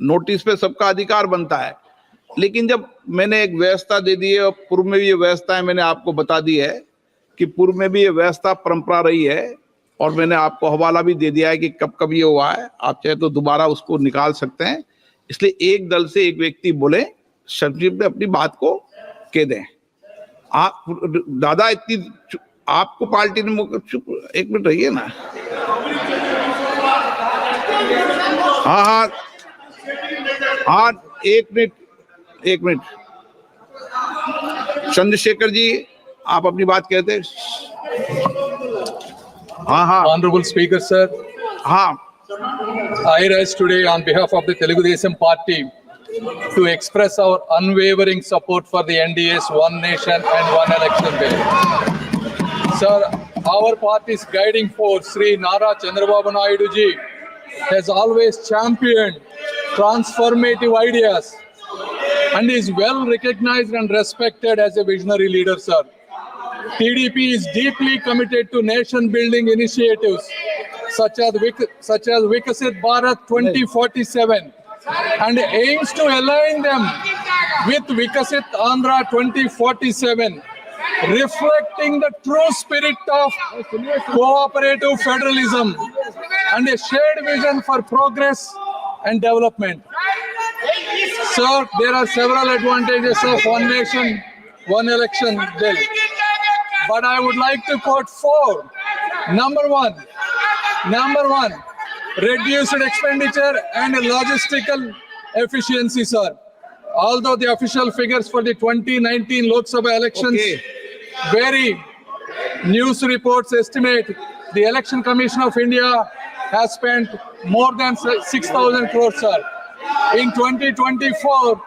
Notice पे सबका अधिकार बनता है, लेकिन जब मैंने एक व्यवस्था दे दी है और पूर्व में भी ये व्यवस्था है, मैंने आपको बता दी है कि पूर्व में भी ये व्यवस्था परंपरा रही है, और मैंने आपको हवाला भी दे दिया है कि कब कब ये हुआ है, आप चाहे तो दोबारा उसको निकाल सकते हैं। इसलिए एक दल से एक व्यक्ति बोले, संक्षिप्त में अपनी बात को कह दें। आप दादा इतनी आपको पार्टी ने चुप, एक मिनट रहिए ना। हाँ हाँ हाँ, एक मिनट चंद्रशेखर जी, आप अपनी बात कहते। हाँ हाँ, Honorable Speaker, sir. हाँ, I rise today on behalf of the Telugu Party to express our unwavering support for the NDA's One Nation and One Election bill. Sir, our party's guiding force, Sri Nara Chandrababu Naidu ji, has always championed transformative ideas and is well recognized and respected as a visionary leader, sir. TDP is deeply committed to nation-building initiatives such as Vikasit Bharat 2047 and aims to align them with Vikasit Andhra 2047, reflecting the true spirit of cooperative federalism and a shared vision for progress and development. Sir, there are several advantages of One Nation, One Election bill, but I would like to quote four. Number one, reduced expenditure and logistical efficiency, sir. Although the official figures for the 2019 Lok Sabha elections vary, news reports estimate the Election Commission of India has spent more than 6,000 crores, sir. In 2024,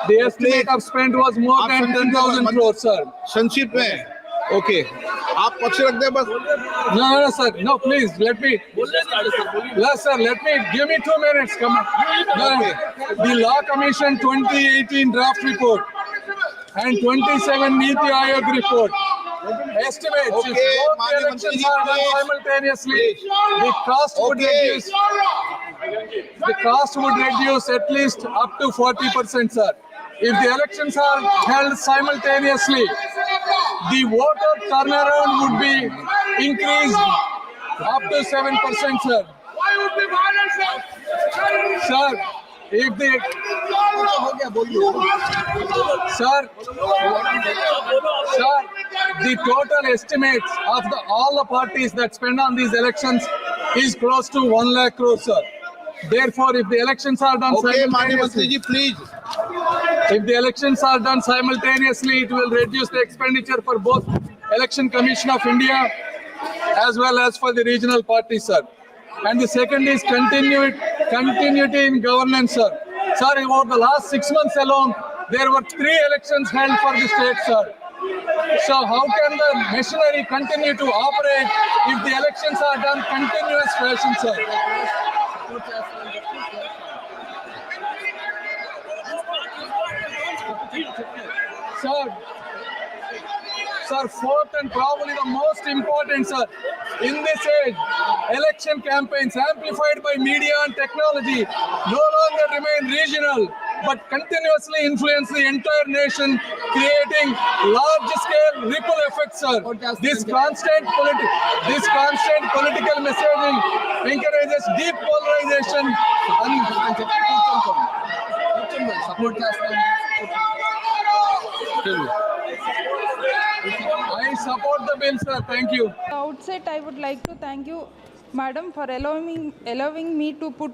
the estimate of spend was more than 10,000 crores, sir. संक्षिप्त में, okay, आप पक्ष रख दे बस। No, sir. No, please, let me. Yes, sir, give me 2 minutes. Come on. No. The Law Commission 2018 draft report and 27 Niti Aayog report estimates if both the elections are done simultaneously, the cost would reduce at least up to 40%, sir. If the elections are held simultaneously, the voter turnaround would be increased up to 7%, sir. Sir, if the the total estimates of all the parties that spend on these elections is close to 1 lakh crore, sir. Therefore, if the elections are done simultaneously, please. If the elections are done simultaneously, it will reduce the expenditure for both Election Commission of India as well as for the regional parties, sir. And the second is continuity in governance, sir. Sir, over the last 6 months alone, there were 3 elections held for the state, sir. So how can the machinery continue to operate if the elections are done continuous fashion, sir? Sir, fourth and probably the most important, sir, in this age, election campaigns amplified by media and technology no longer remain regional, but continuously influence the entire nation, creating large-scale ripple effects, sir. This constant political messaging encourages deep polarization and I support the bill, sir. Thank you. At the outset, I would like to thank you, Madam, for allowing me to put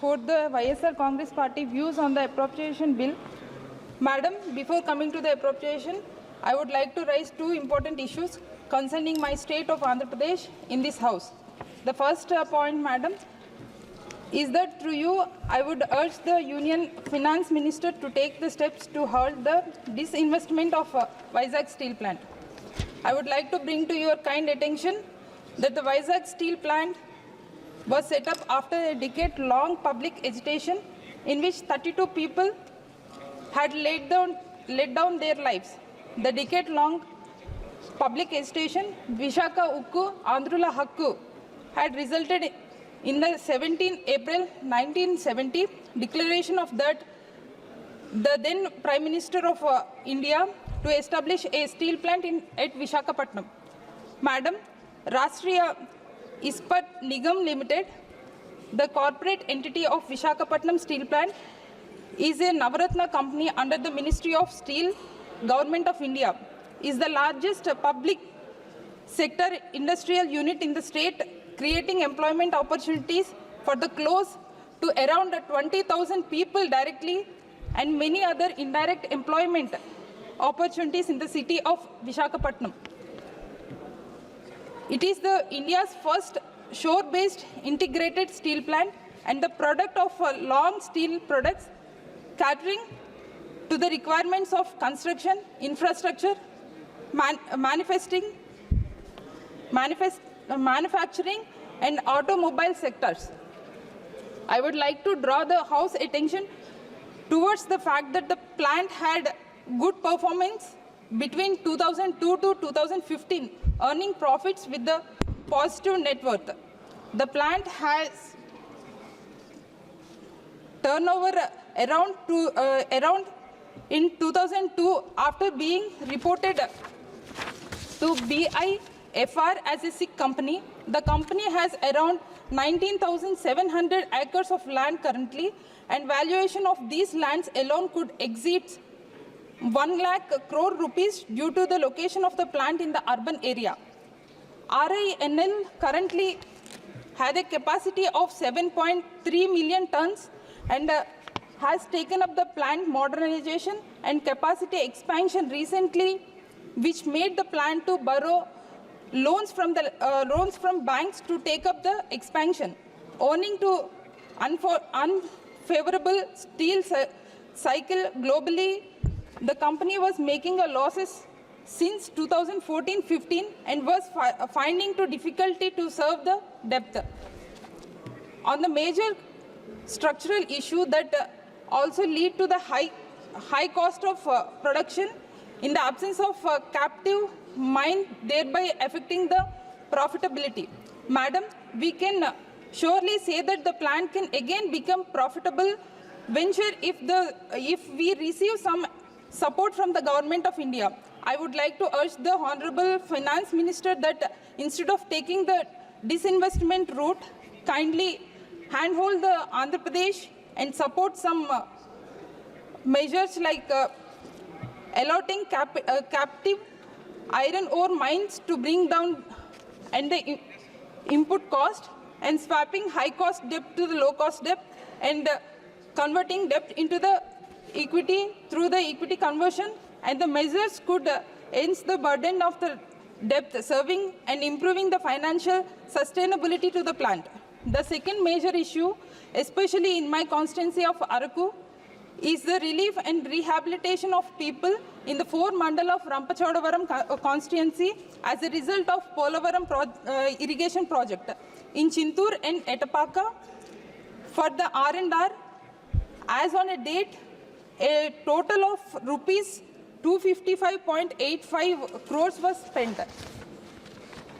forth the YSR Congress Party views on the appropriation bill. Madam, before coming to the appropriation, I would like to raise 2 important issues concerning my state of Andhra Pradesh in this House. The first point, Madam, is that through you, I would urge the Union Finance Minister to take the steps to halt the disinvestment of Vizag Steel Plant. I would like to bring to your kind attention that the Vizag Steel Plant was set up after a decade-long public agitation in which 32 people had laid down their lives. The decade-long public agitation, Vishaka Ukku Andrula Hakku, had resulted in the 17 April 1970 declaration of that the then Prime Minister of India to establish a steel plant at Visakhapatnam. Madam, Rashtriya Ispat Nigam Limited, the corporate entity of Visakhapatnam Steel Plant, is a Navaratna company under the Ministry of Steel, Government of India, is the largest public sector industrial unit in the state, creating employment opportunities for the close to around 20,000 people directly and many other indirect employment opportunities in the city of Visakhapatnam. It is the India's first shore-based integrated steel plant and the product of long steel products catering to the requirements of construction, infrastructure, manufacturing and automobile sectors. I would like to draw the House attention towards the fact that the plant had good performance between 2002 to 2015, earning profits with the positive net worth. The plant has turnover around in 2002 after being reported to BIFR as a sick company. The company has around 19,700 acres of land currently, and valuation of these lands alone could exceed 1 lakh crore rupees due to the location of the plant in the urban area. RINL currently had a capacity of 7.3 million tons and has taken up the plant modernization and capacity expansion recently, which made the plant to borrow loans from banks to take up the expansion. Owing to unfavorable steel cycle globally, the company was making a losses since 2014-15 and was finding to difficulty to serve the debt. On the major structural issue that also lead to the high cost of production in the absence of captive mine, thereby affecting the profitability. Madam, we can surely say that the plant can again become profitable venture if we receive some support from the Government of India. I would like to urge the Honorable Finance Minister that instead of taking the disinvestment route, kindly handhold the Andhra Pradesh and support some measures like allotting captive iron ore mines to bring down and the input cost, and swapping high cost debt to the low cost debt, and converting debt into the equity through the equity conversion, and the measures could end the burden of the debt, serving and improving the financial sustainability to the plant. The second major issue, especially in my constituency of Araku, is the relief and rehabilitation of people in the 4 mandal of Rampachodavaram constituency as a result of Polavaram irrigation project. In Chintur and Etapaka, for the R&R, as on a date, a total of rupees 255.85 crores was spent.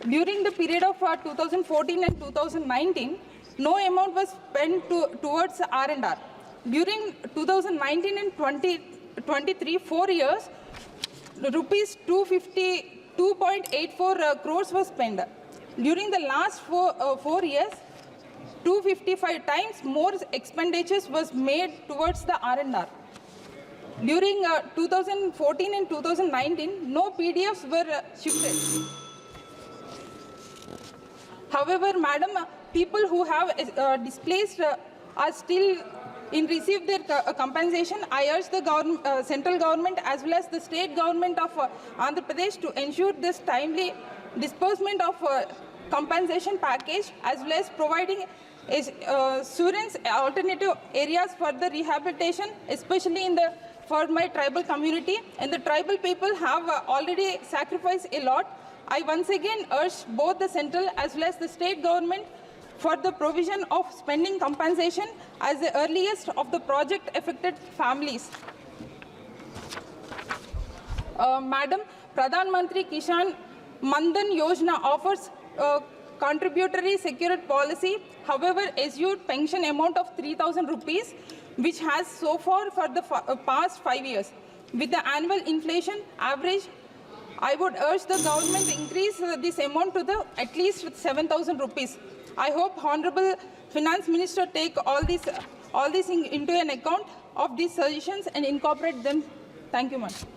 During the period of 2014 and 2019, no amount was spent towards R&R. During 2019 and 2023, 4 years, rupees 252.84 crores was spent. During the last 4 years, 255 times more expenditures was made towards the R&R. During 2014 and 2019, no PDFs were shifted. However, Madam, people who have displaced are still in receive their compensation. I urge the central government as well as the state government of Andhra Pradesh to ensure this timely disbursement of compensation package, as well as providing assurance alternative areas for the rehabilitation, especially for my tribal community. And the tribal people have already sacrificed a lot. I once again urge both the central as well as the state government for the provision of spending compensation as the earliest of the project affected families. Madam, Pradhan Mantri Kishan Mandan Yojana offers contributory secured policy, however, assured pension amount of 3,000 rupees which has so far for the past 5 years. With the annual inflation average, I would urge the government to increase this amount to at least 7,000 rupees. I hope Honorable Finance Minister take all this into an account of these suggestions and incorporate them. Thank you, Madam.